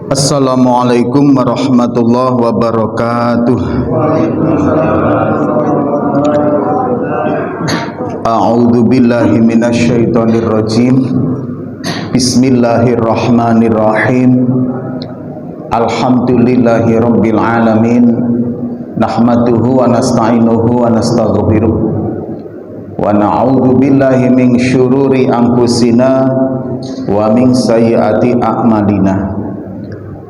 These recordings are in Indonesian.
Assalamualaikum warahmatullahi wabarakatuh. A'udzu billahi minasyaitonir rajim. Bismillahirrahmanirrahim. Alhamdulillahi rabbil alamin. Nahmaduhu wa nasta'inuhu wa nastaghfiruh. Wa na'udzu billahi min syururi anfusina wa min sayyiati a'malina.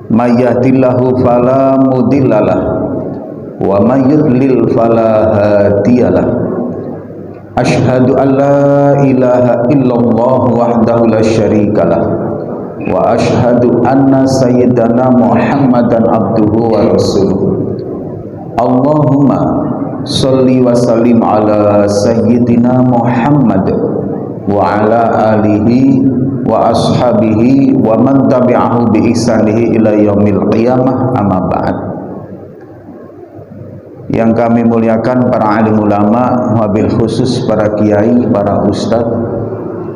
May yahdihillahu fala mudhillalah wa may yudlil fala hadiyalah. Asyhadu an la ilaha illallah wahdahu la syarikalah wa asyhadu anna sayyidana Muhammadan abduhu wa rasuluh. Allahumma sholli wa sallim ala sayyidina Muhammad wa ala alihi wa ashabihi wa man tabi'ahu bi ihsanihi ila yaumil qiyamah, amma ba'd. Yang kami muliakan para alim ulama, wabil khusus para kiai, para ustadz,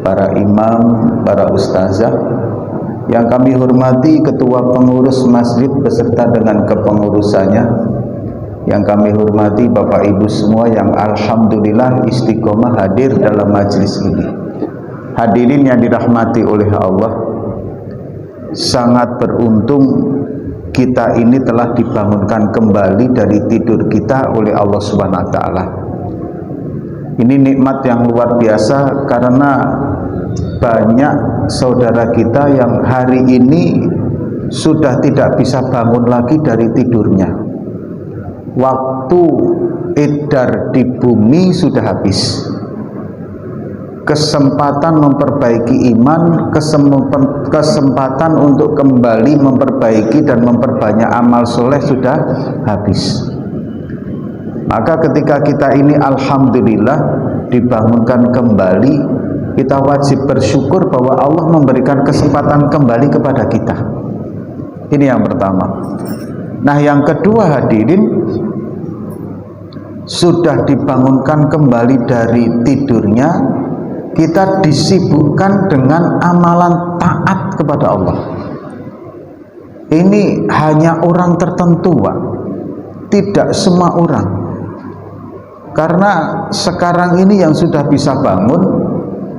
para imam, para ustazah. Yang kami hormati ketua pengurus masjid beserta dengan kepengurusannya. Yang kami hormati Bapak Ibu semua yang alhamdulillah istiqomah hadir dalam majelis ini. Hadirin yang dirahmati oleh Allah, sangat beruntung kita ini telah dibangunkan kembali dari tidur kita oleh Allah Subhanahu wa taala. Ini nikmat yang luar biasa karena banyak saudara kita yang hari ini sudah tidak bisa bangun lagi dari tidurnya. Waktu edar di bumi sudah habis. Kesempatan memperbaiki iman, kesempatan untuk kembali memperbaiki dan memperbanyak amal soleh sudah habis. Maka ketika kita ini alhamdulillah dibangunkan kembali, kita wajib bersyukur bahwa Allah memberikan kesempatan kembali kepada kita. Ini yang pertama. Nah, yang kedua hadirin, sudah dibangunkan kembali dari tidurnya, kita disibukkan dengan amalan taat kepada Allah. Ini hanya orang tertentu, Pak. Tidak semua orang. Karena sekarang ini yang sudah bisa bangun,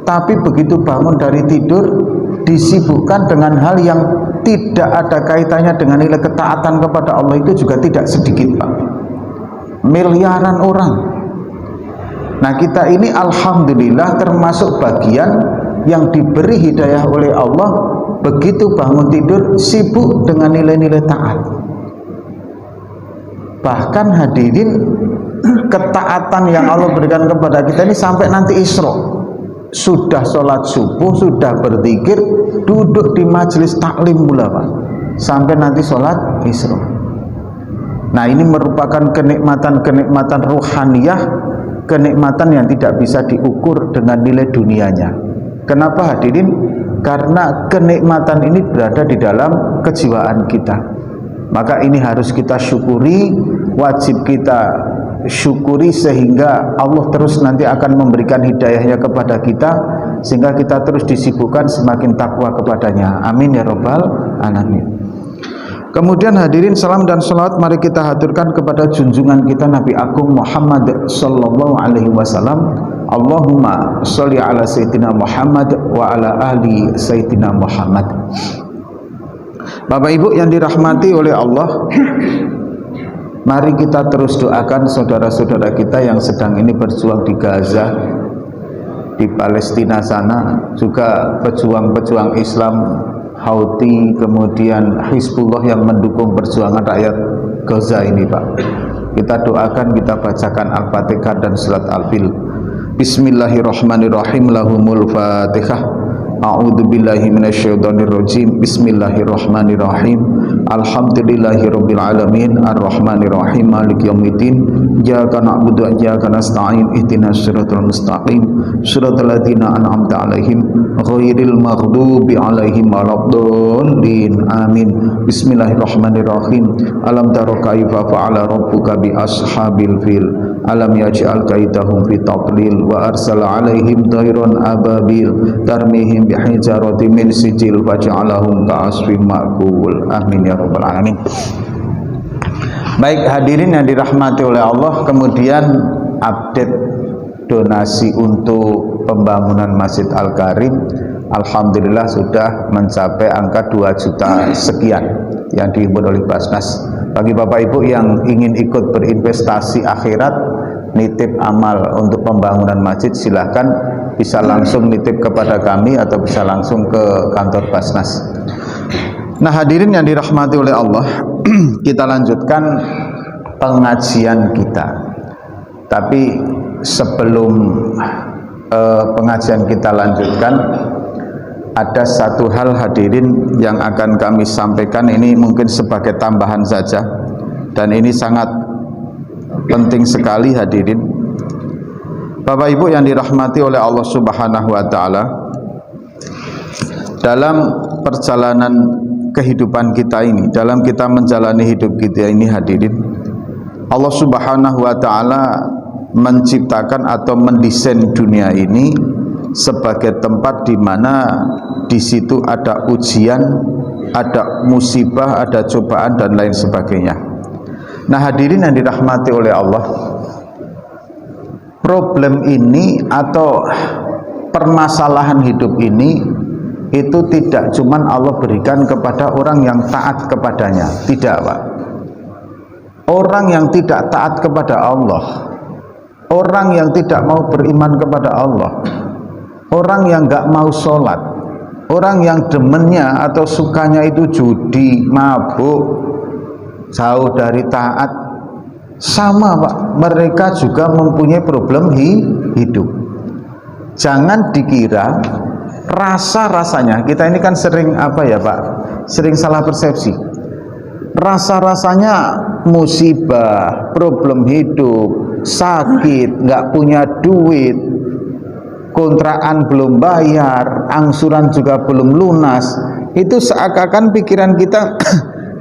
tapi begitu bangun dari tidur disibukkan dengan hal yang tidak ada kaitannya dengan nilai ketaatan kepada Allah, itu juga tidak sedikit, Pak. Miliaran orang. Nah, kita ini alhamdulillah termasuk bagian yang diberi hidayah oleh Allah, begitu bangun tidur sibuk dengan nilai-nilai taat. Bahkan hadirin, ketaatan yang Allah berikan kepada kita ini sampai nanti Isra. Sudah sholat subuh, sudah berzikir, duduk di majelis taklim pula, Pak, sampai nanti sholat Isra. Nah, ini merupakan kenikmatan ruhaniyah, kenikmatan yang tidak bisa diukur dengan nilai dunianya. Kenapa hadirin? Karena kenikmatan ini berada di dalam kejiwaan kita. Maka ini harus kita syukuri, wajib kita syukuri, sehingga Allah terus nanti akan memberikan hidayahnya kepada kita, sehingga kita terus disibukkan semakin takwa kepadanya. Amin ya rabbal alamin. Kemudian hadirin, salam dan salawat mari kita haturkan kepada junjungan kita Nabi Agung Muhammad sallallahu alaihi wasallam. Allahumma sholli ala sayyidina Muhammad wa ala ahli sayyidina Muhammad. Bapak Ibu yang dirahmati oleh Allah, mari kita terus doakan saudara-saudara kita yang sedang ini berjuang di Gaza, di Palestina sana, juga pejuang-pejuang Islam Houthi, kemudian Hizbullah yang mendukung perjuangan rakyat Gaza ini, Pak. Kita doakan, kita bacakan Al-Fatihah dan Surat Al-Fil. Bismillahirrahmanirrahim. Lahumul Fatihah. A'udzu billahi minasyaitonir rajim. Bismillahirrahmanirrahim. Alhamdulillahirabbil alamin arrahmanir rahim maliki yaumiddin. Iyyaka na'budu wa iyyaka nasta'in ihdinas siratal mustaqim siratal ladzina an'amta 'alaihim ghairil maghdubi 'alaihim waladdallin. Amin. Bismillahirrahmanirrahim. Alam tara kaifa fa'ala rabbuka bi ashabil fil. Alam yaj'al kaidahum fi tadlil wa arsala 'alaihim tayran ababil tarmihim bihijarati min sijil faj'alahum ka'asfin ma'kul. Amin ya rabbal alamin. Baik hadirin yang dirahmati oleh Allah, kemudian update donasi untuk pembangunan Masjid Al-Karim alhamdulillah sudah mencapai angka 2 juta sekian yang dihimpun oleh Basnas. Bagi Bapak Ibu yang ingin ikut berinvestasi akhirat, nitip amal untuk pembangunan masjid, silahkan bisa langsung nitip kepada kami atau bisa langsung ke kantor Basnas. Nah hadirin yang dirahmati oleh Allah, kita lanjutkan pengajian kita. Tapi sebelum pengajian kita lanjutkan, ada satu hal hadirin yang akan kami sampaikan. Ini mungkin sebagai tambahan saja, dan ini sangat penting sekali hadirin. Bapak Ibu yang dirahmati oleh Allah Subhanahu wa taala, dalam perjalanan kehidupan kita ini, dalam kita menjalani hidup kita ini hadirin, Allah Subhanahu wa taala menciptakan atau mendesain dunia ini sebagai tempat di mana di situ ada ujian, ada musibah, ada cobaan dan lain sebagainya. Nah hadirin yang dirahmati oleh Allah, problem ini atau permasalahan hidup ini itu tidak cuman Allah berikan kepada orang yang taat kepadanya, tidak Pak. Orang yang tidak taat kepada Allah, orang yang tidak mau beriman kepada Allah, orang yang gak mau sholat, orang yang demennya atau sukanya itu judi, mabuk, jauh dari taat, sama Pak, mereka juga mempunyai problem hidup. Jangan dikira rasa-rasanya, kita ini kan sering apa ya Pak, sering salah persepsi. Rasa-rasanya musibah, problem hidup, sakit, nggak punya duit, kontrakan belum bayar, angsuran juga belum lunas, itu seakan-akan pikiran kita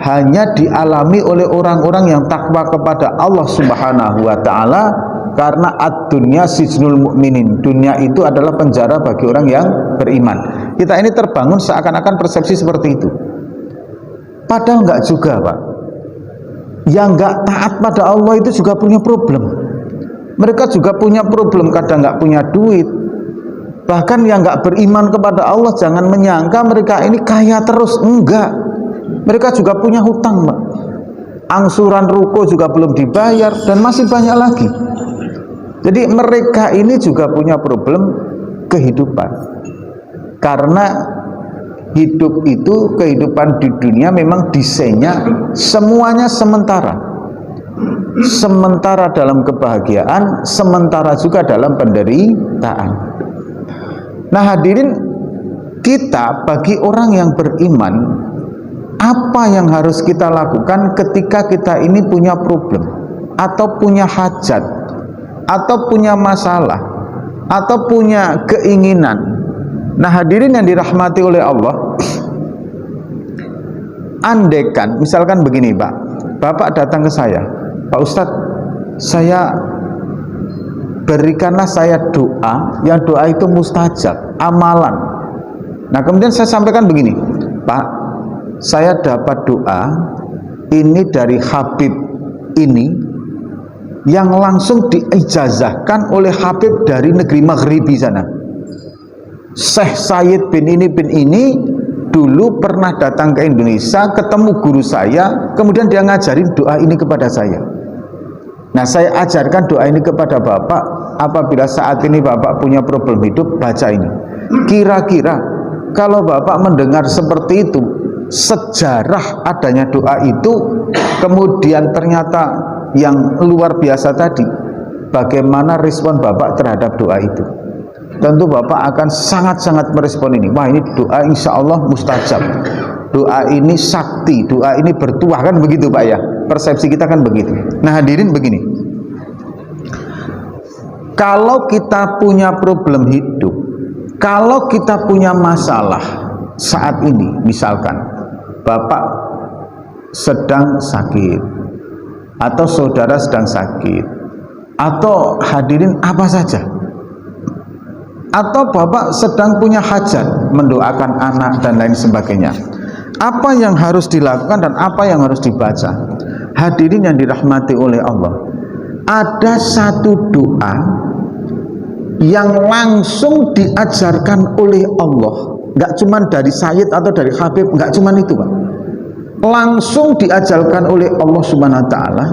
hanya dialami oleh orang-orang yang takwa kepada Allah Subhanahu wa taala, karena ad-dunya sijnul mukminin, dunia itu adalah penjara bagi orang yang beriman. Kita ini terbangun seakan-akan persepsi seperti itu. Padahal enggak juga Pak. Yang enggak taat pada Allah itu juga punya problem. Mereka juga punya problem, kadang enggak punya duit. Bahkan yang enggak beriman kepada Allah, jangan menyangka mereka ini kaya terus, enggak. Mereka juga punya hutang Pak. Angsuran ruko juga belum dibayar dan masih banyak lagi. Jadi mereka ini juga punya problem kehidupan. Karena hidup itu, kehidupan di dunia memang desainnya semuanya sementara. Sementara dalam kebahagiaan, sementara juga dalam penderitaan. Nah hadirin, kita bagi orang yang beriman, apa yang harus kita lakukan ketika kita ini punya problem, atau punya hajat, atau punya masalah, atau punya keinginan? Nah hadirin yang dirahmati oleh Allah, andaikan misalkan begini Pak, Bapak datang ke saya, Pak Ustadz, saya berikanlah saya doa, yang doa itu mustajab, amalan. Nah kemudian saya sampaikan begini, Pak, saya dapat doa ini dari Habib ini, yang langsung diijazahkan oleh Habib dari negeri Maghribi sana. Syekh Sayyid bin ini dulu pernah datang ke Indonesia, ketemu guru saya, kemudian dia ngajarin doa ini kepada saya. Nah saya ajarkan doa ini kepada Bapak, apabila saat ini Bapak punya problem hidup, baca ini. Kira-kira kalau Bapak mendengar seperti itu, sejarah adanya doa itu, kemudian ternyata yang luar biasa tadi, bagaimana respon Bapak terhadap doa itu? Tentu Bapak akan sangat-sangat merespon ini. Wah ini doa insya Allah mustajab, doa ini sakti, doa ini bertuah, kan begitu Pak ya, persepsi kita kan begitu. Nah hadirin begini, kalau kita punya problem hidup, kalau kita punya masalah saat ini, misalkan Bapak sedang sakit, atau saudara sedang sakit, atau hadirin apa saja, atau bapak sedang punya hajat, mendoakan anak dan lain sebagainya. Apa yang harus dilakukan dan apa yang harus dibaca? Hadirin yang dirahmati oleh Allah, ada satu doa yang langsung diajarkan oleh Allah, nggak cuma dari Sayyid atau dari Habib, nggak cuma itu Pak, langsung diajarkan oleh Allah Subhanahu wa Ta'ala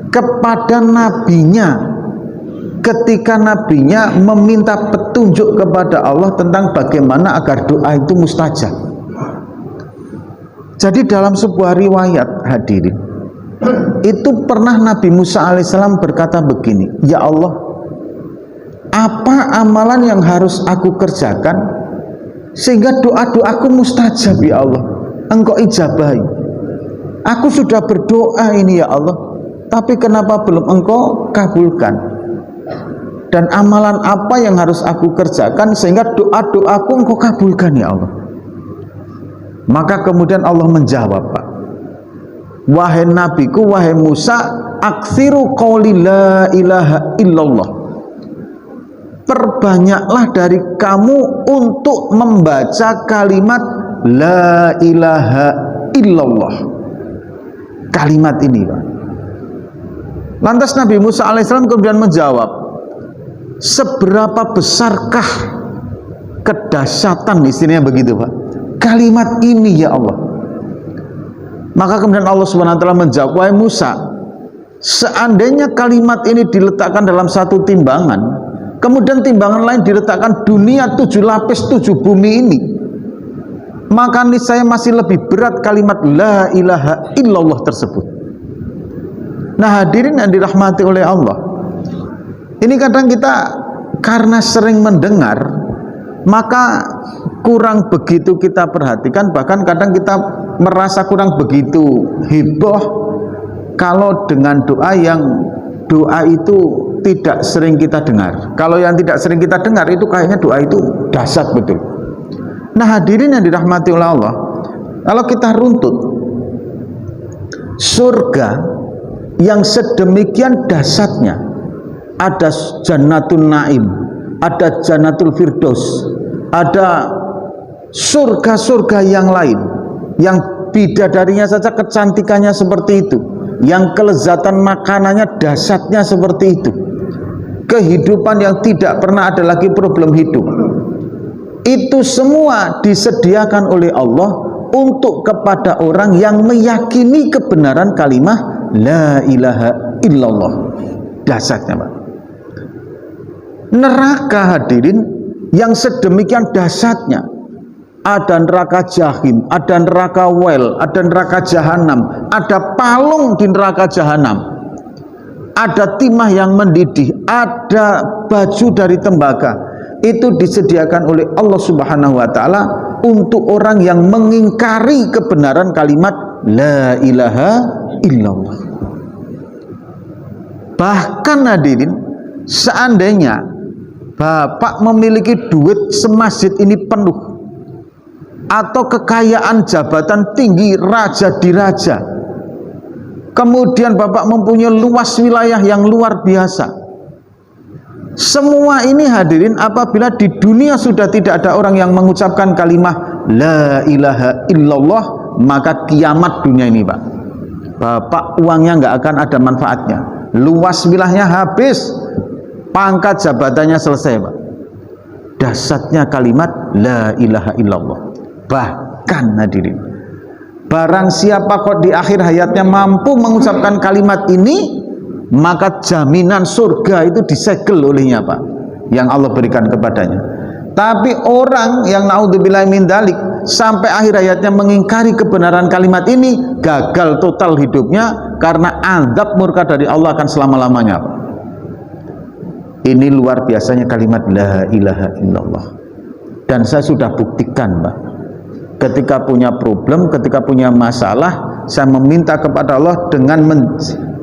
kepada nabinya, ketika nabinya meminta petunjuk kepada Allah tentang bagaimana agar doa itu mustajab. Jadi dalam sebuah riwayat, hadirin, itu pernah Nabi Musa alaihissalam berkata begini, ya Allah, apa amalan yang harus aku kerjakan sehingga doa-doaku mustajab ya Allah, engkau ijabahi. Aku sudah berdoa ini ya Allah, tapi kenapa belum engkau kabulkan? Dan amalan apa yang harus aku kerjakan sehingga doa-doaku engkau kabulkan ya Allah? Maka kemudian Allah menjawab, Pak, wahai nabiku, wahai Musa, aksiru qawli la ilaha illallah, perbanyaklah dari kamu untuk membaca kalimat la ilaha illallah. Kalimat ini Pak. Lantas Nabi Musa alaihissalam kemudian menjawab, seberapa besarkah kedahsyatan, istilahnya begitu Pak, kalimat ini ya Allah. Maka kemudian Allah Subhanahu wa Ta'ala menjawab, wahai Musa, seandainya kalimat ini diletakkan dalam satu timbangan, kemudian timbangan lain diletakkan dunia 7 lapis 7 bumi ini, maka niscaya masih lebih berat kalimat la ilaha illallah tersebut. Nah hadirin yang dirahmati oleh Allah, ini kadang kita karena sering mendengar, maka kurang begitu kita perhatikan, bahkan kadang kita merasa kurang begitu heboh kalau dengan doa yang doa itu tidak sering kita dengar. Kalau yang tidak sering kita dengar itu kayaknya doa itu dahsyat betul. Nah hadirin yang dirahmati oleh Allah, kalau kita runtut surga yang sedemikian dahsyatnya, ada Jannatul Naim, ada Jannatul Firdaus, ada surga-surga yang lain yang bidadarinya saja kecantikannya seperti itu, yang kelezatan makanannya dahsyatnya seperti itu, kehidupan yang tidak pernah ada lagi problem hidup, itu semua disediakan oleh Allah untuk kepada orang yang meyakini kebenaran kalimat la ilaha illallah. Dahsyatnya Pak. Neraka hadirin yang sedemikian dahsyatnya, ada neraka jahim, ada neraka wel, ada neraka jahanam, ada palung di neraka jahanam, ada timah yang mendidih, ada baju dari tembaga. Itu disediakan oleh Allah Subhanahu wa Ta'ala untuk orang yang mengingkari kebenaran kalimat la ilaha illallah. Bahkan hadirin, seandainya Bapak memiliki duit semasjid ini penuh, atau kekayaan jabatan tinggi raja diraja, kemudian Bapak mempunyai luas wilayah yang luar biasa, semua ini hadirin apabila di dunia sudah tidak ada orang yang mengucapkan kalimat la ilaha illallah, maka kiamat dunia ini Pak. Bapak uangnya nggak akan ada manfaatnya, luas wilayahnya habis, pangkat jabatannya selesai Pak. Dahsyatnya kalimat la ilaha illallah. Bahkan hadirin, barang siapa kok di akhir hayatnya mampu mengucapkan kalimat ini, maka jaminan surga itu disegel olehnya Pak, yang Allah berikan kepadanya. Tapi orang yang naudzubillahi min dzalik sampai akhir hayatnya mengingkari kebenaran kalimat ini, gagal total hidupnya, karena azab murka dari Allah akan selama-lamanya Pak. Ini luar biasanya kalimat la ilaha illallah. Dan saya sudah buktikan Pak, ketika punya problem, ketika punya masalah, saya meminta kepada Allah dengan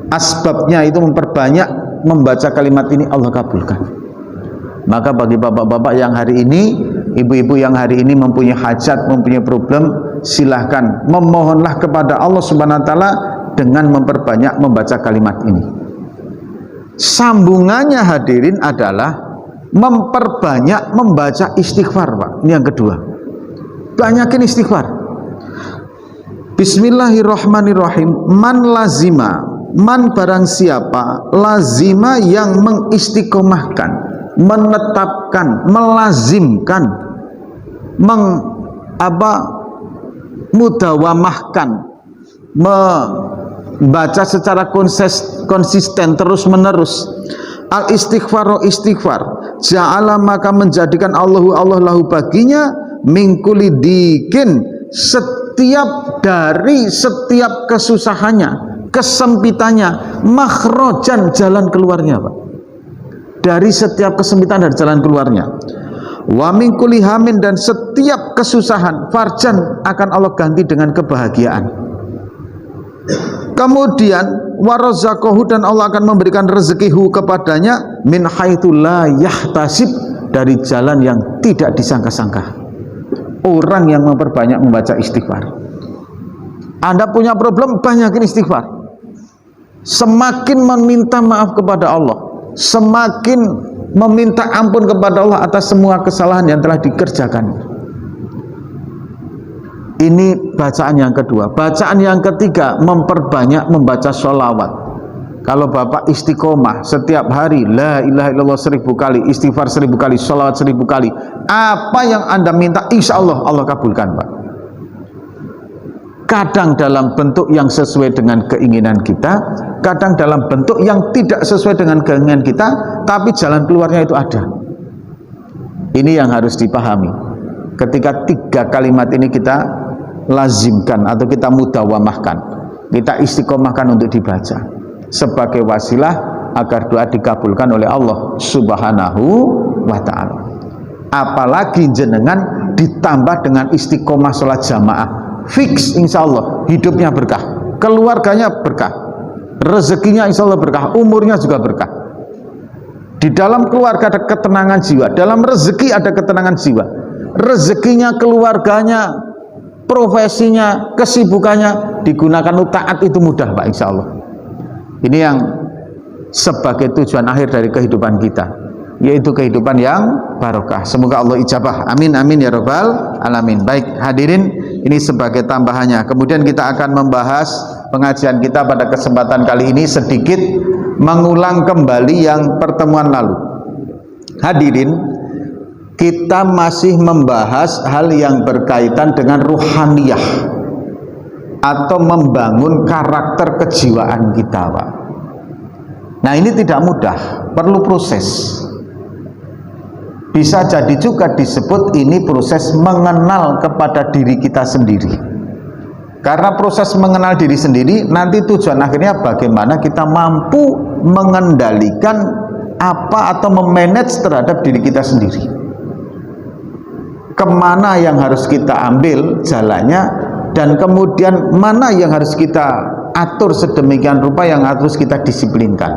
asbabnya itu memperbanyak membaca kalimat ini, Allah kabulkan. Maka bagi bapak-bapak yang hari ini, ibu-ibu yang hari ini mempunyai hajat, mempunyai problem, silahkan memohonlah kepada Allah Subhanahu wa Ta'ala dengan memperbanyak membaca kalimat ini. Sambungannya hadirin adalah memperbanyak membaca istighfar, Pak. Ini yang kedua, banyakin istighfar. Bismillahirrahmanirrahim. Man lazima, man barang siapa, lazima yang mengistiqomahkan, menetapkan, melazimkan, mudawamahkan, membaca secara konsisten terus menerus al istighfar, istighfar, ja'ala maka menjadikan Allah lahu baginya mingkuli dikin, setiap dari setiap kesusahannya, kesempitannya, makhrojan, jalan keluarnya, Pak. Dari setiap kesempitan dan jalan keluarnya. Wa min kulli hamin, dan setiap kesusahan, farjan, akan Allah ganti dengan kebahagiaan. Kemudian warazaqahu, dan Allah akan memberikan rezekihu kepadanya min haitsu la yahtasib, dari jalan yang tidak disangka-sangka. Orang yang memperbanyak membaca istighfar. Anda punya problem, banyakin istighfar. Semakin meminta maaf kepada Allah, semakin meminta ampun kepada Allah atas semua kesalahan yang telah dikerjakan. Ini bacaan yang kedua. Bacaan yang ketiga, memperbanyak membaca sholawat. Kalau Bapak istiqomah setiap hari la ilaha illallah 1000 kali, istighfar 1000 kali, sholawat 1000 kali, apa yang Anda minta insya Allah Allah kabulkan, Pak. Kadang dalam bentuk yang sesuai dengan keinginan kita, kadang dalam bentuk yang tidak sesuai dengan keinginan kita, tapi jalan keluarnya itu ada. Ini yang harus dipahami. Ketika 3 kalimat ini kita lazimkan atau kita mudawamahkan, kita istiqomahkan untuk dibaca sebagai wasilah agar doa dikabulkan oleh Allah Subhanahu wa ta'ala. Apalagi jenengan ditambah dengan istiqomah sholat jamaah, fix insya Allah hidupnya berkah, keluarganya berkah, rezekinya insya Allah berkah, umurnya juga berkah. Di dalam keluarga ada ketenangan jiwa, dalam rezeki ada ketenangan jiwa, rezekinya, keluarganya, profesinya, kesibukannya digunakan untuk taat, itu mudah, Pak, insya Allah. Ini yang sebagai tujuan akhir dari kehidupan kita, yaitu kehidupan yang barokah. Semoga Allah ijabah, amin amin ya rabbal alamin. Baik hadirin, ini sebagai tambahannya. Kemudian kita akan membahas pengajian kita pada kesempatan kali ini, sedikit mengulang kembali yang pertemuan lalu. Hadirin, kita masih membahas hal yang berkaitan dengan ruhaniyah atau membangun karakter kejiwaan kita, Pak. Nah, ini tidak mudah, perlu proses. Bisa jadi juga disebut ini proses mengenal kepada diri kita sendiri. Karena proses mengenal diri sendiri, nanti tujuan akhirnya bagaimana kita mampu mengendalikan apa atau memanage terhadap diri kita sendiri. Kemana yang harus kita ambil jalannya, dan kemudian mana yang harus kita atur sedemikian rupa, yang harus kita disiplinkan.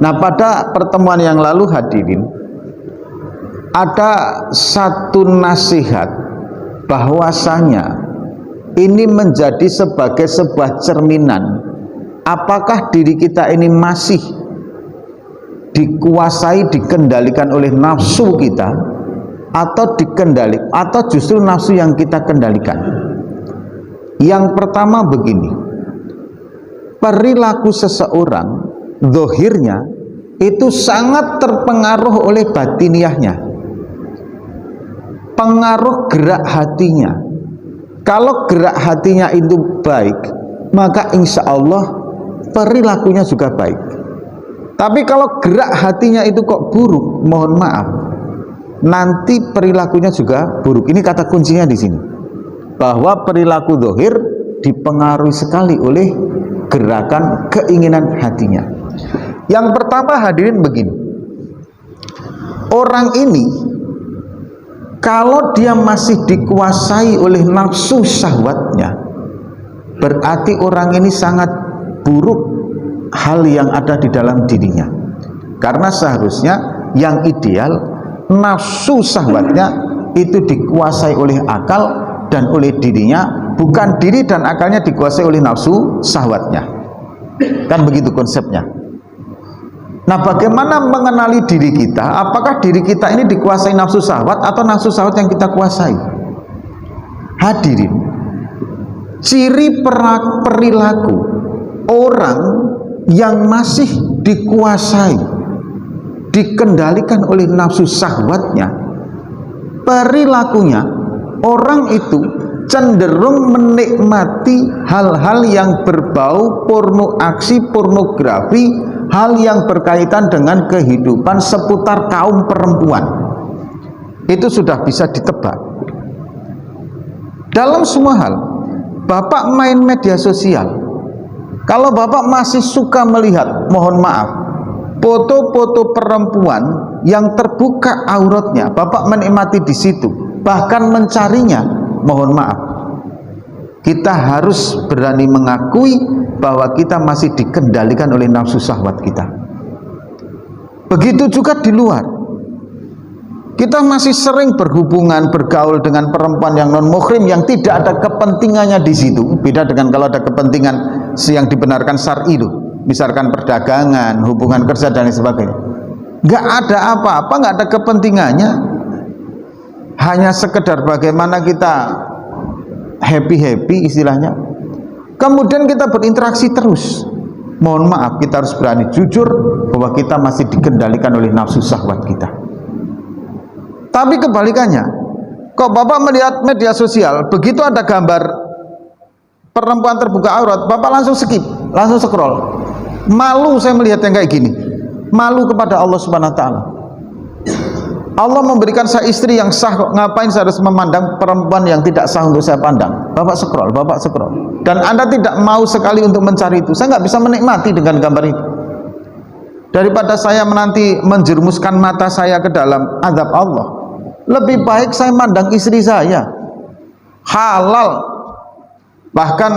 Nah, pada pertemuan yang lalu hadirin, ada satu nasihat bahwasanya ini menjadi sebagai sebuah cerminan apakah diri kita ini masih dikuasai, dikendalikan oleh nafsu kita, atau dikendalikan, atau justru nafsu yang kita kendalikan. Yang pertama begini, perilaku seseorang zahirnya itu sangat terpengaruh oleh batiniahnya, pengaruh gerak hatinya. Kalau gerak hatinya itu baik, maka insya Allah perilakunya juga baik. Tapi kalau gerak hatinya itu kok buruk, mohon maaf, nanti perilakunya juga buruk. Ini kata kuncinya di sini, bahwa perilaku zahir dipengaruhi sekali oleh gerakan keinginan hatinya. Yang pertama hadirin begini, orang ini kalau dia masih dikuasai oleh nafsu syahwatnya, berarti orang ini sangat buruk hal yang ada di dalam dirinya. Karena seharusnya yang ideal nafsu syahwatnya itu dikuasai oleh akal dan oleh dirinya, bukan diri dan akalnya dikuasai oleh nafsu syahwatnya. Kan begitu konsepnya. Nah, bagaimana mengenali diri kita? Apakah diri kita ini dikuasai nafsu syahwat atau nafsu syahwat yang kita kuasai? Hadirin, ciri perilaku orang yang masih dikuasai, dikendalikan oleh nafsu syahwatnya, perilakunya orang itu cenderung menikmati hal-hal yang berbau aksi pornografi, hal yang berkaitan dengan kehidupan seputar kaum perempuan. Itu sudah bisa ditebak. Dalam semua hal, Bapak main media sosial, kalau Bapak masih suka melihat, mohon maaf, foto-foto perempuan yang terbuka auratnya, Bapak menikmati di situ, bahkan mencarinya, mohon maaf, kita harus berani mengakui bahwa kita masih dikendalikan oleh nafsu syahwat kita. Begitu juga di luar, kita masih sering berhubungan, bergaul dengan perempuan yang non muhrim yang tidak ada kepentingannya di situ. Beda dengan kalau ada kepentingan yang dibenarkan syar'i, misalkan perdagangan, hubungan kerja dan lain sebagainya. Nggak ada apa-apa, nggak ada kepentingannya, hanya sekedar bagaimana kita happy istilahnya. Kemudian kita berinteraksi terus. Mohon maaf, kita harus berani jujur bahwa kita masih dikendalikan oleh nafsu syahwat kita. Tapi kebalikannya, kok Bapak melihat media sosial, begitu ada gambar perempuan terbuka aurat, Bapak langsung skip, langsung scroll. Malu saya melihat yang kayak gini. Malu kepada Allah Subhanahu wa taala. Allah memberikan saya istri yang sah, kok ngapain saya harus memandang perempuan yang tidak sah untuk saya pandang? Bapak scroll. Dan Anda tidak mau sekali untuk mencari itu. Saya nggak bisa menikmati dengan gambar itu. Daripada saya menanti menjerumuskan mata saya ke dalam azab Allah, lebih baik saya mandang istri saya halal. Bahkan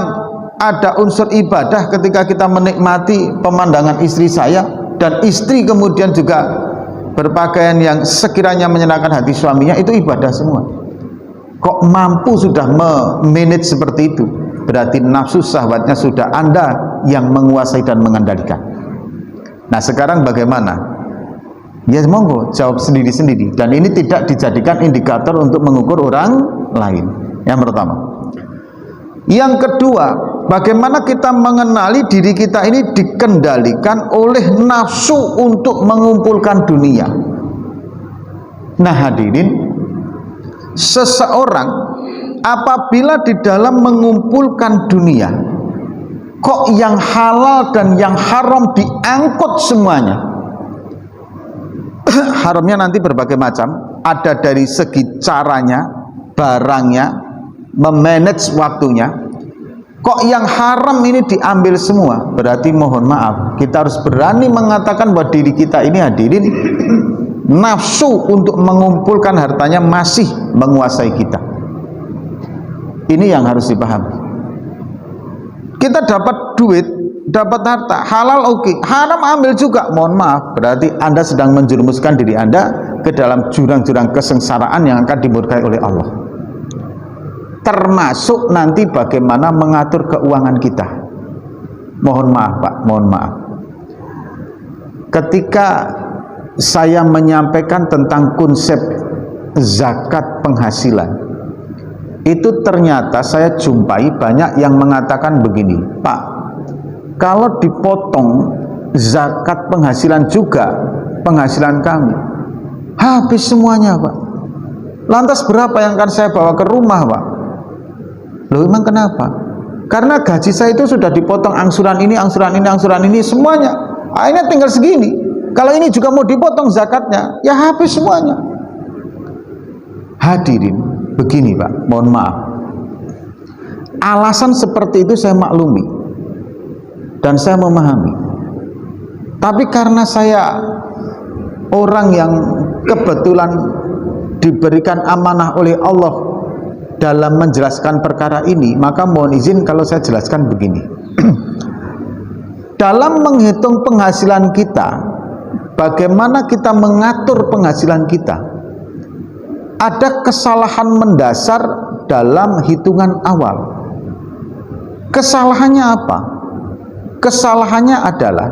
ada unsur ibadah ketika kita menikmati pemandangan istri saya, dan istri kemudian juga berpakaian yang sekiranya menyenangkan hati suaminya, itu ibadah semua. Kok mampu sudah memanage seperti itu? Berarti nafsu syahwatnya sudah Anda yang menguasai dan mengendalikan. Nah, sekarang bagaimana? Ya monggo jawab sendiri-sendiri, dan ini tidak dijadikan indikator untuk mengukur orang lain. Yang pertama. Yang kedua, bagaimana kita mengenali diri kita ini dikendalikan oleh nafsu untuk mengumpulkan dunia. Nah, hadirin, seseorang apabila di dalam mengumpulkan dunia, kok yang halal dan yang haram diangkut semuanya. Haramnya nanti berbagai macam, ada dari segi caranya, barangnya, memanage waktunya. Kok yang haram ini diambil semua? Berarti mohon maaf, kita harus berani mengatakan bahwa diri kita ini, hadirin, nafsu untuk mengumpulkan hartanya masih menguasai kita. Ini yang harus dipahami. Kita dapat duit, dapat harta, halal oke, haram ambil juga, mohon maaf, berarti Anda sedang menjerumuskan diri Anda ke dalam jurang-jurang kesengsaraan yang akan dimurkai oleh Allah. Termasuk nanti bagaimana mengatur keuangan kita. Mohon maaf Pak, mohon maaf, ketika saya menyampaikan tentang konsep zakat penghasilan, itu ternyata saya jumpai banyak yang mengatakan begini, Pak, kalau dipotong zakat penghasilan juga penghasilan kami, habis semuanya Pak. Lantas berapa yang akan saya bawa ke rumah Pak? Loh, emang kenapa? Karena gaji saya itu sudah dipotong angsuran ini, semuanya. Akhirnya tinggal segini. Kalau ini juga mau dipotong zakatnya, ya habis semuanya. Hadirin, begini Pak, mohon maaf, alasan seperti itu saya maklumi dan saya memahami. Tapi karena saya orang yang kebetulan diberikan amanah oleh Allah dalam menjelaskan perkara ini, maka mohon izin kalau saya jelaskan begini. Dalam menghitung penghasilan kita, bagaimana kita mengatur penghasilan kita, ada kesalahan mendasar dalam hitungan awal. Kesalahannya apa? Kesalahannya adalah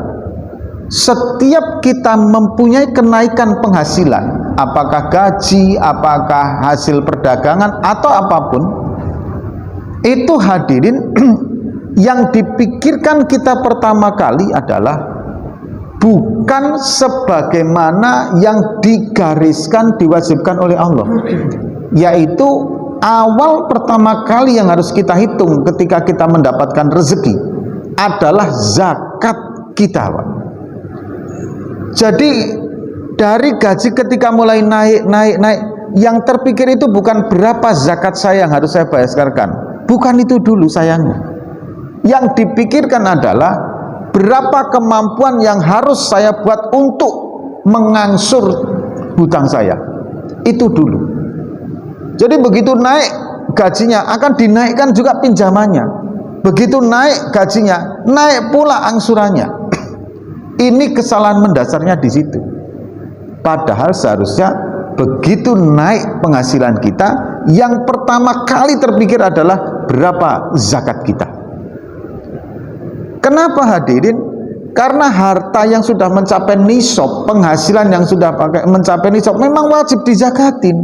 setiap kita mempunyai kenaikan penghasilan, apakah gaji, apakah hasil perdagangan atau apapun, itu hadirin yang dipikirkan kita pertama kali adalah bukan sebagaimana yang digariskan, diwajibkan oleh Allah, yaitu awal pertama kali yang harus kita hitung ketika kita mendapatkan rezeki adalah zakat kita, Pak. Jadi dari gaji ketika mulai naik, yang terpikir itu bukan berapa zakat saya yang harus saya bayarkan, bukan itu dulu sayangnya. Yang dipikirkan adalah berapa kemampuan yang harus saya buat untuk mengangsur hutang saya, itu dulu. Jadi begitu naik gajinya akan dinaikkan juga pinjamannya, begitu naik gajinya naik pula angsurannya. Ini kesalahan mendasarnya di situ. Padahal seharusnya begitu naik penghasilan kita, yang pertama kali terpikir adalah berapa zakat kita. Kenapa hadirin? Karena harta yang sudah mencapai nisab, penghasilan yang sudah mencapai nisab memang wajib dizakatin.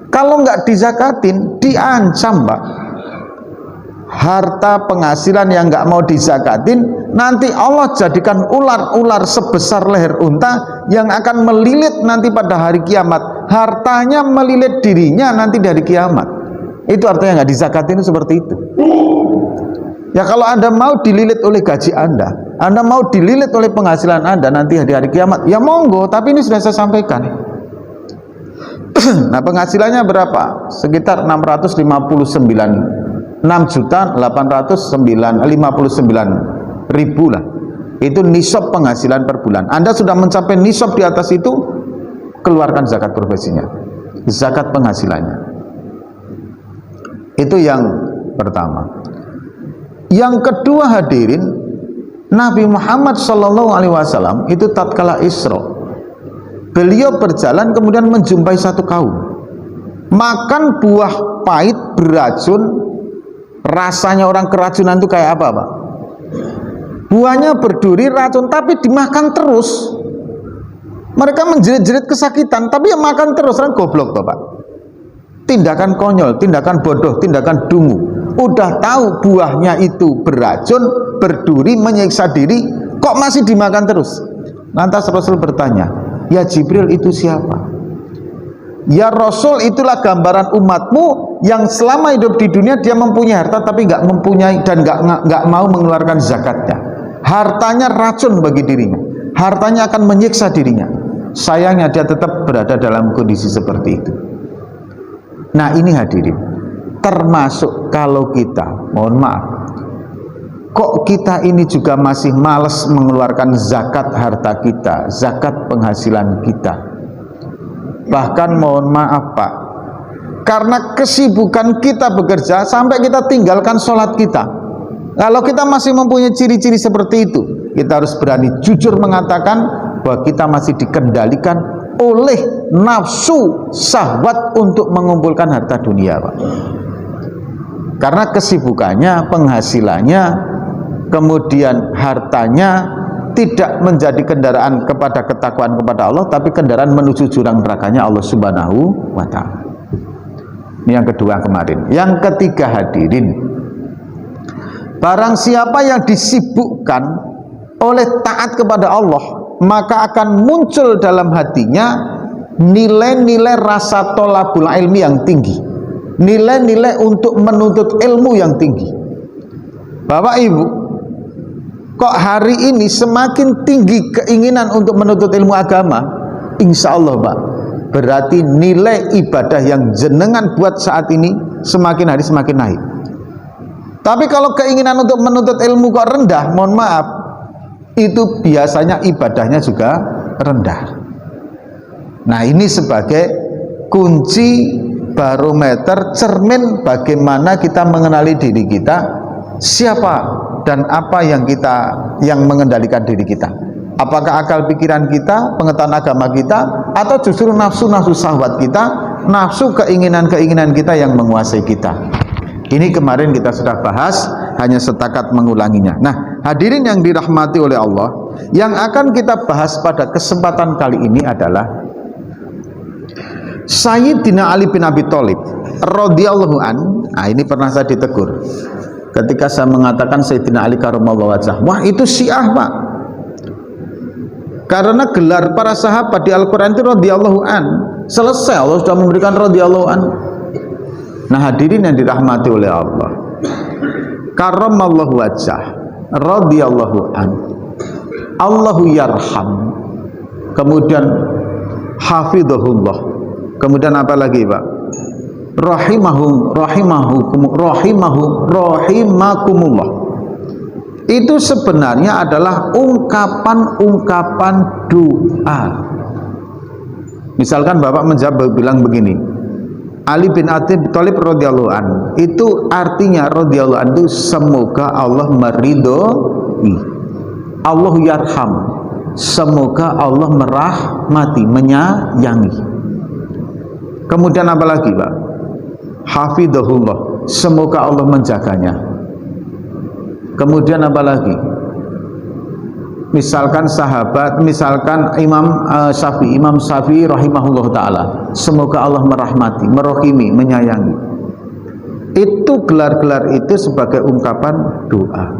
Kalau nggak dizakatin, diancam, Pak. Harta penghasilan yang nggak mau dizakatin, nanti Allah jadikan ular-ular sebesar leher unta yang akan melilit nanti pada hari kiamat. Hartanya melilit dirinya nanti dari kiamat. Itu artinya nggak dizakatin, seperti itu. Ya kalau Anda mau dililit oleh gaji Anda mau dililit oleh penghasilan Anda nanti di hari kiamat, ya monggo, tapi ini sudah saya sampaikan. Nah, penghasilannya berapa? Sekitar 6.859.059 lah. Itu nisab penghasilan per bulan. Anda sudah mencapai nisab di atas itu, keluarkan zakat profesinya, zakat penghasilannya. Itu yang pertama. Yang kedua hadirin, Nabi Muhammad SAW itu tatkala Isra, beliau berjalan kemudian menjumpai satu kaum makan buah pahit beracun. Rasanya orang keracunan itu kayak apa, Pak? Buahnya berduri, racun, tapi dimakan terus. Mereka menjerit-jerit kesakitan, tapi ya makan terus. Orang goblok, Bapak. Tindakan konyol, tindakan bodoh, tindakan dungu. Udah tahu buahnya itu beracun, berduri, menyiksa diri, kok masih dimakan terus? Lantas Rasul bertanya, ya Jibril, itu siapa? Ya Rasul, itulah gambaran umatmu yang selama hidup di dunia dia mempunyai harta tapi nggak mempunyai dan nggak mau mengeluarkan zakatnya. Hartanya racun bagi dirinya, hartanya akan menyiksa dirinya. Sayangnya dia tetap berada dalam kondisi seperti itu. Nah ini hadirin, termasuk kalau kita, mohon maaf, kok kita ini juga masih malas mengeluarkan zakat harta kita, zakat penghasilan kita. Bahkan mohon maaf, Pak, karena kesibukan kita bekerja sampai kita tinggalkan sholat kita. Kalau kita masih mempunyai ciri-ciri seperti itu, kita harus berani jujur mengatakan bahwa kita masih dikendalikan oleh nafsu syahwat untuk mengumpulkan harta dunia, Pak. Karena kesibukannya, penghasilannya, kemudian hartanya tidak menjadi kendaraan kepada ketakwaan kepada Allah, tapi kendaraan menuju jurang nerakanya Allah Subhanahu wa ta'ala. Ini yang kedua kemarin. Yang ketiga hadirin, barang siapa yang disibukkan oleh taat kepada Allah, maka akan muncul dalam hatinya nilai-nilai rasa tolabul ilmi yang tinggi, nilai-nilai untuk menuntut ilmu yang tinggi. Bapak Ibu, kok hari ini semakin tinggi keinginan untuk menuntut ilmu agama, insya Allah, Pak, berarti nilai ibadah yang jenengan buat saat ini semakin hari semakin naik. Tapi kalau keinginan untuk menuntut ilmu kok rendah, mohon maaf, itu biasanya ibadahnya juga rendah. Nah ini sebagai kunci barometer, cermin bagaimana kita mengenali diri kita, siapa dan apa yang mengendalikan diri kita. Apakah akal pikiran kita, pengetahuan agama kita, atau justru nafsu-nafsu syahwat kita, nafsu keinginan-keinginan kita yang menguasai kita. Ini kemarin kita sudah bahas, hanya setakat mengulanginya. Nah, hadirin yang dirahmati oleh Allah, Yang akan kita bahas pada kesempatan kali ini adalah Sayyidina Ali bin Abi Thalib radhiyallahu an. Nah, ini pernah saya ditegur ketika saya mengatakan Sayyidina Ali karramallahu wajhah. Wah, itu Syiah, Pak. Karena gelar para sahabat di Al-Quran itu radhiyallahu an. Selesai, Allah sudah memberikan radhiyallahu an. Nah, hadirin yang dirahmati oleh Allah, karramallahu wajhah, radhiyallahu an, Allahu yarham, kemudian hafidhahullah, kemudian apa lagi, Pak? Rahimakumullah. Itu sebenarnya adalah ungkapan-ungkapan doa. Misalkan Bapak menjawab bilang begini, Ali bin Abi Thalib radhiyallahu an, itu artinya radhiyallahu an itu semoga Allah meridhoi. Allahu yarham, semoga Allah merahmati, menyayangi. Kemudian apa lagi, Pak? Hafidhahullah, semoga Allah menjaganya. Kemudian apa lagi? Misalkan sahabat, misalkan Imam Syafi'i rahimahullah ta'ala, semoga Allah merahmati, merahimi, menyayangi. Itu gelar-gelar itu sebagai ungkapan doa.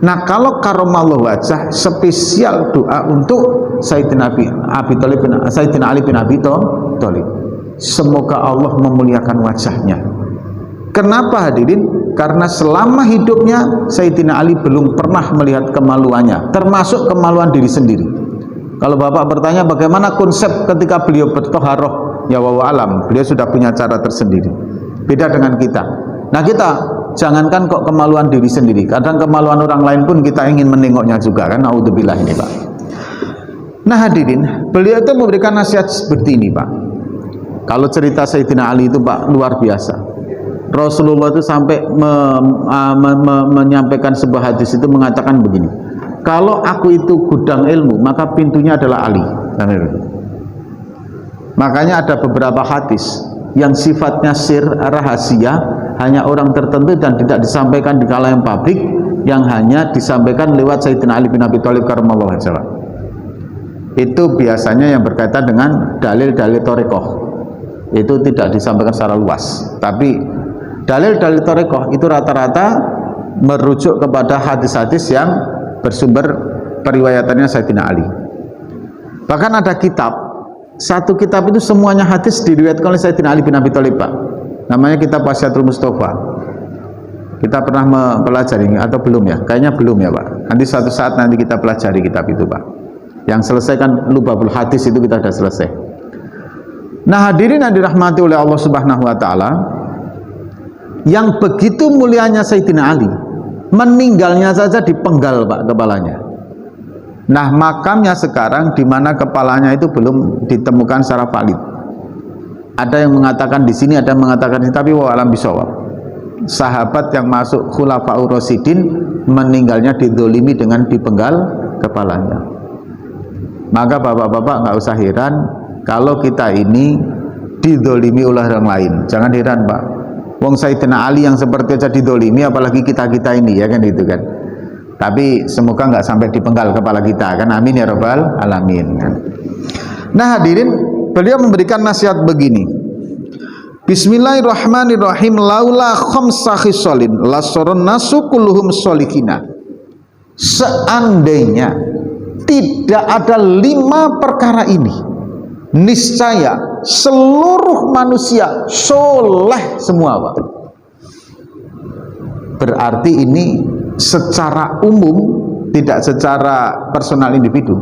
Nah, kalau karramallahu wajhah, spesial doa untuk Sayyidina Ali bin Abi Thalib. Semoga Allah memuliakan wajahnya. Kenapa, hadirin? Karena selama hidupnya Sayyidina Ali belum pernah melihat kemaluannya, termasuk kemaluan diri sendiri. Kalau Bapak bertanya bagaimana konsep ketika beliau bertoharoh, ya wallahu alam, beliau sudah punya cara tersendiri, beda dengan kita. Nah, kita jangankan kok kemaluan diri sendiri, kadang kemaluan orang lain pun kita ingin menengoknya juga, kan? Naudzubillah ini, Pak. Nah, hadirin, beliau itu memberikan nasihat seperti ini, Pak. Kalau cerita Sayyidina Ali itu, Pak, luar biasa. Rasulullah itu sampai menyampaikan sebuah hadis itu, mengatakan begini, kalau aku itu gudang ilmu, maka pintunya adalah Ali. Makanya ada beberapa hadis yang sifatnya sir, rahasia, hanya orang tertentu dan tidak disampaikan di kalangan publik, yang hanya disampaikan lewat Sayyidina Ali bin Abi Thalib karramallahu wajhah. Itu biasanya yang berkaitan dengan dalil-dalil thariqah, itu tidak disampaikan secara luas. Tapi dalil-dalil thariqah itu rata-rata merujuk kepada hadis-hadis yang bersumber periwayatannya Sayyidina Ali. Bahkan ada kitab, satu kitab itu semuanya hadis diriwayatkan oleh Sayyidina Ali bin Abi Thalib, Pak. Namanya kitab Wasiatul Mustafa. Kita pernah mempelajari atau belum ya? Kayaknya belum ya, Pak. Nanti suatu saat nanti kita pelajari kitab itu, Pak. Yang selesai kan Lubabul Hadis, itu kita sudah selesai. Nah, hadirin yang dirahmati oleh Allah Subhanahu wa taala, yang begitu mulianya Sayyidina Ali, meninggalnya saja dipenggal, Pak, kepalanya. Nah, makamnya sekarang di mana kepalanya itu belum ditemukan secara valid. Ada yang mengatakan di sini, ada yang mengatakan di sini, tapi wa alam bisawab. Sahabat yang masuk Khulafaur Rasyidin meninggalnya didolimi dengan dipenggal kepalanya. Maka bapak-bapak nggak usah heran kalau kita ini didolimi oleh orang lain. Jangan heran, Pak. Wong Sayyidina Ali yang seperti aja didolimi, apalagi kita-kita ini, ya kan, itu kan. Tapi semoga nggak sampai dipenggal kepala kita, kan, amin ya rabbal alamin. Nah, hadirin, beliau memberikan nasihat begini, Bismillahirrahmanirrahim, laula khamsa khisalin lasorun nasu kulluhum solikina. Seandainya tidak ada 5 perkara ini, niscaya seluruh manusia soleh semua, Pak. Berarti ini secara umum, tidak secara personal individu.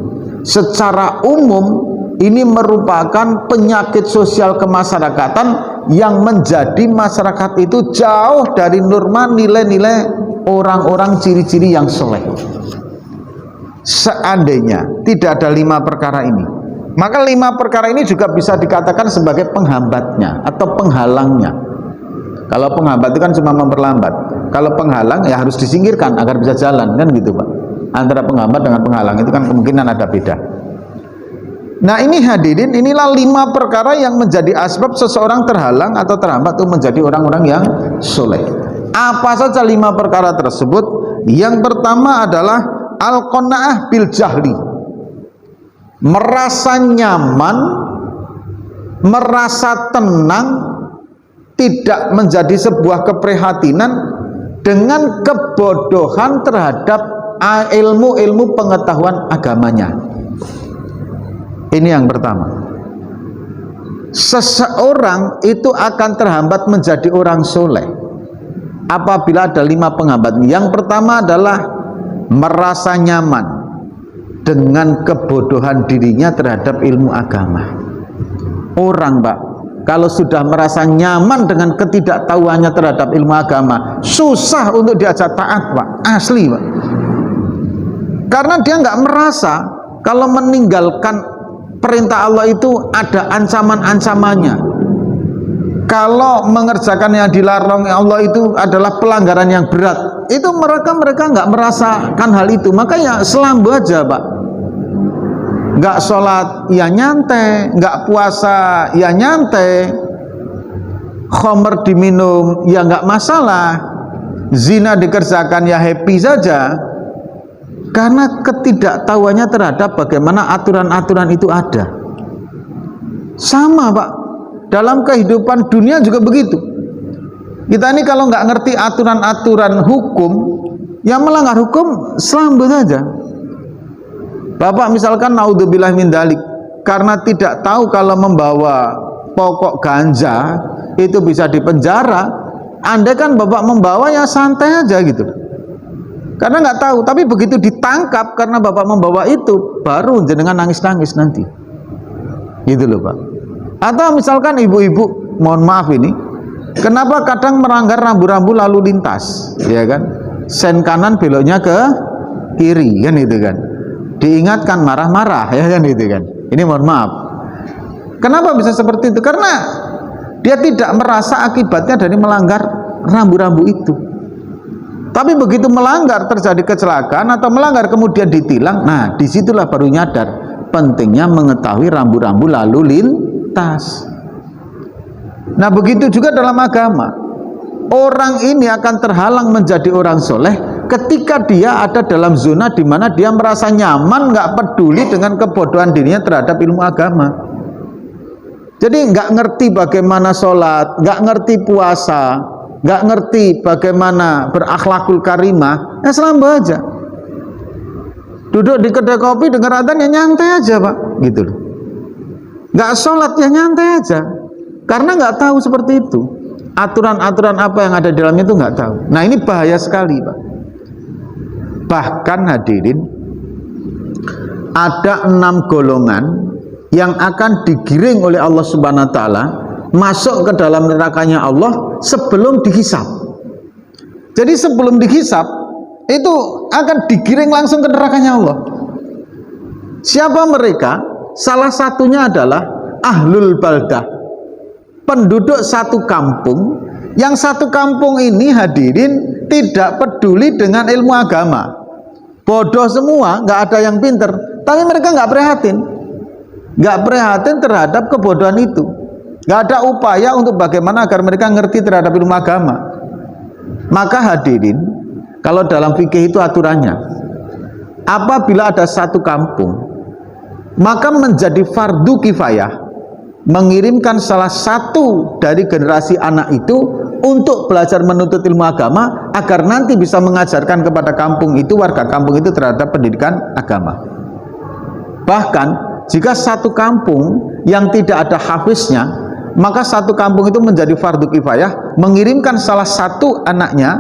Secara umum ini merupakan penyakit sosial kemasyarakatan yang menjadi masyarakat itu jauh dari norma nilai-nilai orang-orang ciri-ciri yang soleh. Seandainya tidak ada 5 perkara ini, maka 5 perkara ini juga bisa dikatakan sebagai penghambatnya atau penghalangnya. Kalau penghambat itu kan cuma memperlambat, kalau penghalang ya harus disingkirkan agar bisa jalan, kan gitu, Pak. Antara penghambat dengan penghalang itu kan kemungkinan ada beda. Nah, ini hadirin, inilah 5 perkara yang menjadi asbab seseorang terhalang atau terhambat untuk menjadi orang-orang yang soleh. Apa saja 5 perkara tersebut? Yang pertama adalah al-qanaah bil jahli, merasa nyaman, merasa tenang, tidak menjadi sebuah keprihatinan dengan kebodohan terhadap ilmu-ilmu pengetahuan agamanya. Ini yang pertama. Seseorang itu akan terhambat menjadi orang soleh apabila ada 5 penghambat. Yang pertama adalah merasa nyaman dengan kebodohan dirinya terhadap ilmu agama. Orang, Pak, kalau sudah merasa nyaman dengan ketidaktahuannya terhadap ilmu agama, susah untuk diajak taat, Pak. Asli, Pak. Karena dia nggak merasa kalau meninggalkan perintah Allah itu ada ancaman-ancamannya. Kalau mengerjakan yang dilarang Allah itu adalah pelanggaran yang berat. Itu mereka nggak merasakan hal itu. Makanya selambu aja, Pak. Nggak sholat ya nyantai, nggak puasa ya nyantai, khamr diminum ya nggak masalah, zina dikerjakan ya happy saja. Karena ketidaktahuannya terhadap bagaimana aturan-aturan itu ada. Sama, Pak, dalam kehidupan dunia juga begitu. Kita ini kalau nggak ngerti aturan-aturan hukum, yang melanggar hukum selambat saja. Bapak misalkan naudzubillah min dzalik, karena tidak tahu kalau membawa pokok ganja itu bisa dipenjara, andai kan Bapak membawa ya santai aja gitu. Karena nggak tahu, tapi begitu ditangkap karena Bapak membawa itu, baru jenengan nangis-nangis nanti. Gitu loh, Pak. Atau misalkan ibu-ibu, mohon maaf ini, kenapa kadang melanggar rambu-rambu lalu lintas, ya kan? Sen kanan beloknya ke kiri, kan itu kan? Diingatkan marah-marah, ya kan itu kan? Ini mohon maaf. Kenapa bisa seperti itu? Karena dia tidak merasa akibatnya dari melanggar rambu-rambu itu. Tapi begitu melanggar terjadi kecelakaan atau melanggar kemudian ditilang, nah disitulah baru nyadar pentingnya mengetahui rambu-rambu lalu lintas. Nah begitu juga dalam agama, orang ini akan terhalang menjadi orang soleh ketika dia ada dalam zona di mana dia merasa nyaman, nggak peduli dengan kebodohan dirinya terhadap ilmu agama. Jadi nggak ngerti bagaimana sholat, nggak ngerti puasa, nggak ngerti bagaimana berakhlakul karimah, ya selamba aja. Duduk di kedai kopi dengar adzan ya nyantai aja, Pak, gitu loh. Nggak sholat ya nyantai aja, karena nggak tahu seperti itu. Aturan-aturan apa yang ada di dalamnya itu nggak tahu. Nah ini bahaya sekali, Pak. Bahkan hadirin, ada 6 golongan yang akan digiring oleh Allah Subhanahu wa Ta'ala masuk ke dalam nerakanya Allah sebelum dihisab. Jadi sebelum dihisab itu akan digiring langsung ke nerakanya Allah. Siapa mereka? Salah satunya adalah ahlul baldah, penduduk satu kampung, yang satu kampung ini hadirin tidak peduli dengan ilmu agama, bodoh semua, nggak ada yang pinter, tapi mereka nggak prihatin terhadap kebodohan itu. Gak ada upaya untuk bagaimana agar mereka ngerti terhadap ilmu agama. Maka hadirin, kalau dalam fikih itu aturannya, apabila ada satu kampung, maka menjadi fardu kifayah mengirimkan salah satu dari generasi anak itu untuk belajar menuntut ilmu agama agar nanti bisa mengajarkan kepada kampung itu, warga kampung itu terhadap pendidikan agama. Bahkan jika satu kampung yang tidak ada hafiznya, maka satu kampung itu menjadi fardu kifayah mengirimkan salah satu anaknya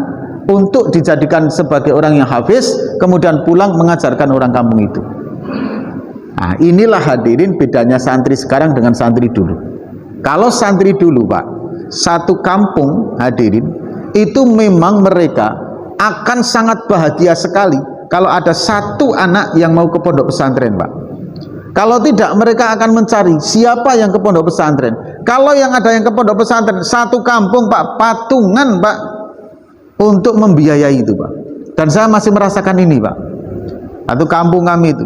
untuk dijadikan sebagai orang yang hafiz, kemudian pulang mengajarkan orang kampung itu. Nah, inilah hadirin bedanya santri sekarang dengan santri dulu. Kalau santri dulu, Pak, satu kampung hadirin itu memang mereka akan sangat bahagia sekali kalau ada satu anak yang mau ke pondok pesantren, Pak. Kalau tidak, mereka akan mencari siapa yang ke pondok pesantren. Kalau yang ada yang ke pondok pesantren, satu kampung, Pak, patungan, Pak, untuk membiayai itu, Pak. Dan saya masih merasakan ini, Pak. Satu kampung kami itu,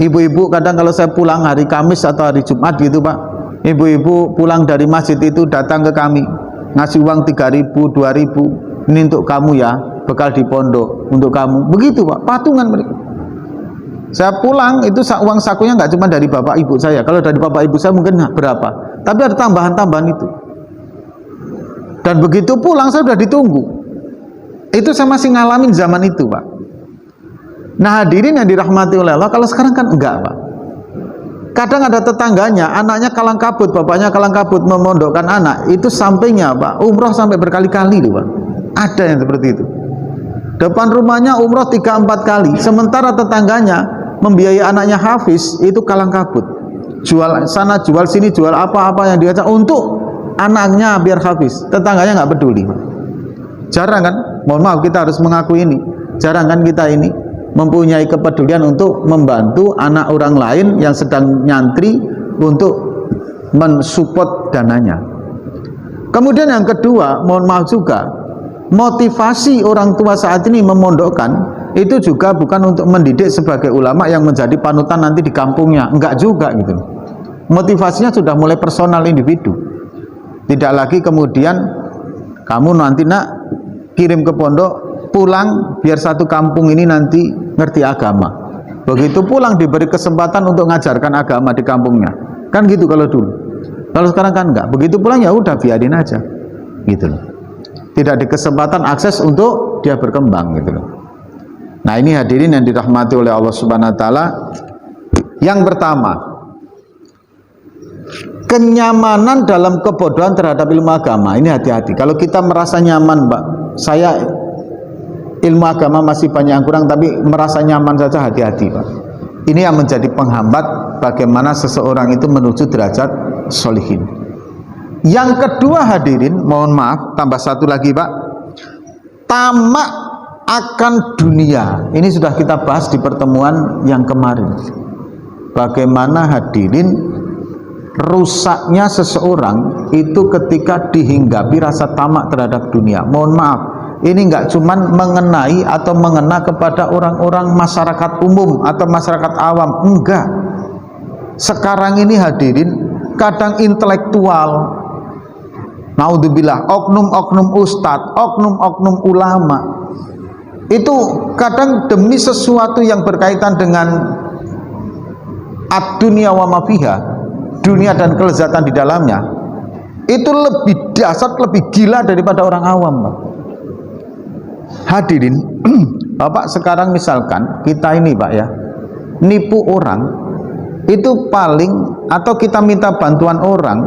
ibu-ibu kadang kalau saya pulang hari Kamis atau hari Jumat gitu, Pak, ibu-ibu pulang dari masjid itu datang ke kami, ngasih uang 3.000, 2.000, ini untuk kamu ya, bekal di pondok untuk kamu. Begitu Pak, patungan mereka. Saya pulang itu uang sakunya nggak cuma dari bapak ibu saya. Kalau dari bapak ibu saya mungkin berapa, tapi ada tambahan-tambahan itu. Dan begitu pulang saya sudah ditunggu. Itu saya masih ngalamin zaman itu Pak. Nah hadirin yang dirahmati oleh Allah, kalau sekarang kan enggak Pak. Kadang ada tetangganya, anaknya kalang kabut, bapaknya kalang kabut memondokkan anak, itu sampainya Pak, umroh sampai berkali-kali loh Pak. Ada yang seperti itu. Depan rumahnya umroh 3-4 kali, sementara tetangganya membiayai anaknya hafiz, itu kalang kabut. Jual sana, jual sini, jual apa-apa yang diajak untuk anaknya biar hafiz. Tetangganya nggak peduli Pak. Jarang kan? Mohon maaf kita harus mengakui ini. Jarang kan kita ini mempunyai kepedulian untuk membantu anak orang lain yang sedang nyantri untuk mensupport dananya. Kemudian yang kedua, mohon maaf juga, motivasi orang tua saat ini memondokkan itu juga bukan untuk mendidik sebagai ulama yang menjadi panutan nanti di kampungnya, enggak juga gitu. Motivasinya sudah mulai personal individu. Tidak lagi kemudian kamu nanti nak kirim ke pondok, pulang biar satu kampung ini nanti ngerti agama. Begitu pulang diberi kesempatan untuk mengajarkan agama di kampungnya. Kan gitu kalau dulu. Kalau sekarang kan enggak. Begitu pulang ya udah biarin aja. Gitu loh. Tidak ada kesempatan akses untuk dia berkembang gitu loh. Nah, ini hadirin yang dirahmati oleh Allah Subhanahu wa taala. Yang pertama, kenyamanan dalam kebodohan terhadap ilmu agama. Ini hati-hati. Kalau kita merasa nyaman, Mbak, saya ilmu agama masih banyak yang kurang, tapi merasa nyaman saja, hati-hati Pak. Ini yang menjadi penghambat bagaimana seseorang itu menuju derajat sholihin. Yang kedua hadirin, mohon maaf, tambah satu lagi Pak, tamak akan dunia. Ini sudah kita bahas di pertemuan yang kemarin. Bagaimana hadirin rusaknya seseorang itu ketika dihinggapi rasa tamak terhadap dunia. Mohon maaf, ini enggak cuman mengenai atau mengena kepada orang-orang masyarakat umum atau masyarakat awam, enggak. Sekarang ini hadirin, kadang intelektual, naudzubillah, oknum-oknum ustadz, oknum-oknum ulama, itu kadang demi sesuatu yang berkaitan dengan ad-dunya wa ma fiha, dunia dan kelezatan di dalamnya, itu lebih dahsyat, lebih gila daripada orang awam Pak. Hadirin, Bapak sekarang misalkan kita ini Pak ya, nipu orang itu paling, atau kita minta bantuan orang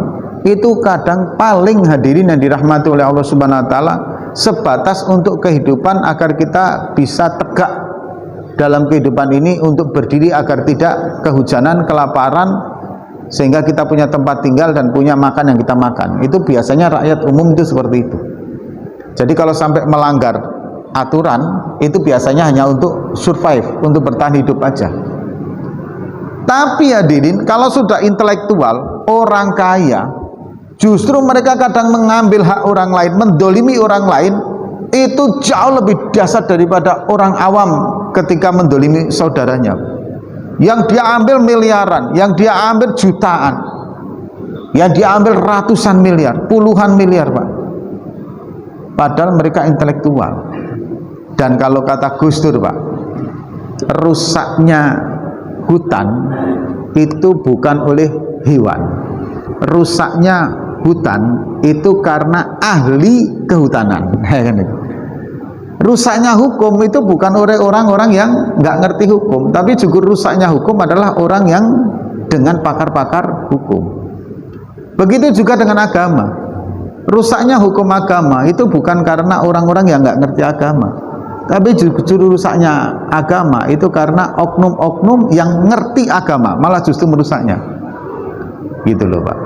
itu kadang paling hadirin yang dirahmati oleh Allah Subhanahu wa taala sebatas untuk kehidupan agar kita bisa tegak dalam kehidupan ini, untuk berdiri agar tidak kehujanan, kelaparan, sehingga kita punya tempat tinggal dan punya makan yang kita makan. Itu biasanya rakyat umum itu seperti itu. Jadi kalau sampai melanggar aturan itu biasanya hanya untuk survive, untuk bertahan hidup aja. Tapi hadirin, kalau sudah intelektual, orang kaya, justru mereka kadang mengambil hak orang lain, mendolimi orang lain, itu jauh lebih dahsyat daripada orang awam ketika mendolimi saudaranya. Yang dia ambil miliaran, yang dia ambil jutaan, yang dia ambil ratusan miliar, puluhan miliar Pak. Padahal mereka intelektual. Dan kalau kata Gus Dur Pak, rusaknya hutan itu bukan oleh hewan, rusaknya hutan itu karena ahli kehutanan. Rusaknya hukum itu bukan oleh orang-orang yang nggak ngerti hukum, tapi juga rusaknya hukum adalah orang yang dengan pakar-pakar hukum. Begitu juga dengan agama. Rusaknya hukum agama itu bukan karena orang-orang yang nggak ngerti agama, tapi justru rusaknya agama itu karena oknum-oknum yang ngerti agama, malah justru merusaknya. Gitu loh Pak.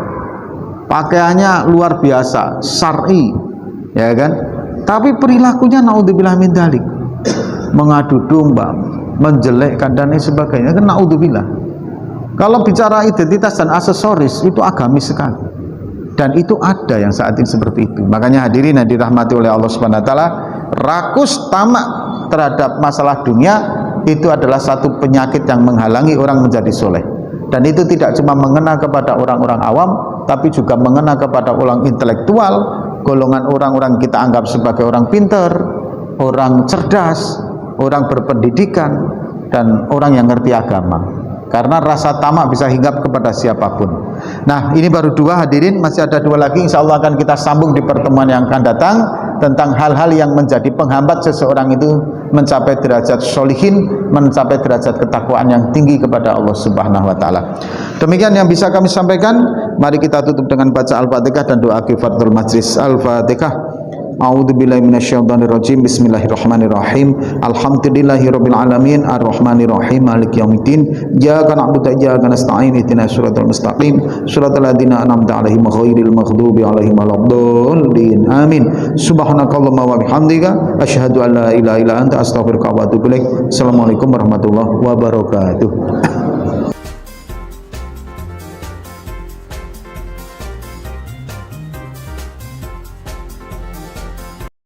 Pakaiannya luar biasa, syar'i, ya kan? Tapi perilakunya naudzubillah min dzalik, mengadu domba, menjelekkan dan lain sebagainya, kan naudzubillah. Kalau bicara identitas dan aksesoris itu agamis sekali, dan itu ada yang saat ini seperti itu. Makanya hadirin yang dirahmati oleh Allah Subhanahu wa taala, rakus tamak terhadap masalah dunia itu adalah satu penyakit yang menghalangi orang menjadi soleh. Dan itu tidak cuma mengena kepada orang-orang awam, tapi juga mengena kepada orang intelektual, golongan orang-orang kita anggap sebagai orang pinter, orang cerdas, orang berpendidikan, dan orang yang ngerti agama. Karena rasa tamak bisa hinggap kepada siapapun. Nah, ini baru 2 hadirin, masih ada 2 lagi. Insya Allah akan kita sambung di pertemuan yang akan datang tentang hal-hal yang menjadi penghambat seseorang itu mencapai derajat sholihin, mencapai derajat ketakwaan yang tinggi kepada Allah Subhanahu wa taala. Demikian yang bisa kami sampaikan. Mari kita tutup dengan baca Al-Fatihah dan doa kifaratul majlis. Al-Fatihah. A'udzubillahi minasyaitonirrajim. Bismillahirrahmanirrahim. Alhamdulillahirabbil alamin arrahmanirrahim maliki yaumiddin. Iyyaka na'budu wa iyyaka nasta'in ihdinas siratal mustaqim siratal ladzina an'amta 'alaihim ghairil maghdubi 'alaihim waladdallin. Amin. Subhanakallahumma wa bihamdika asyhadu an la ilaha illa anta astaghfiruka wa atubu ilaik. Assalamualaikum warahmatullahi wabarakatuh.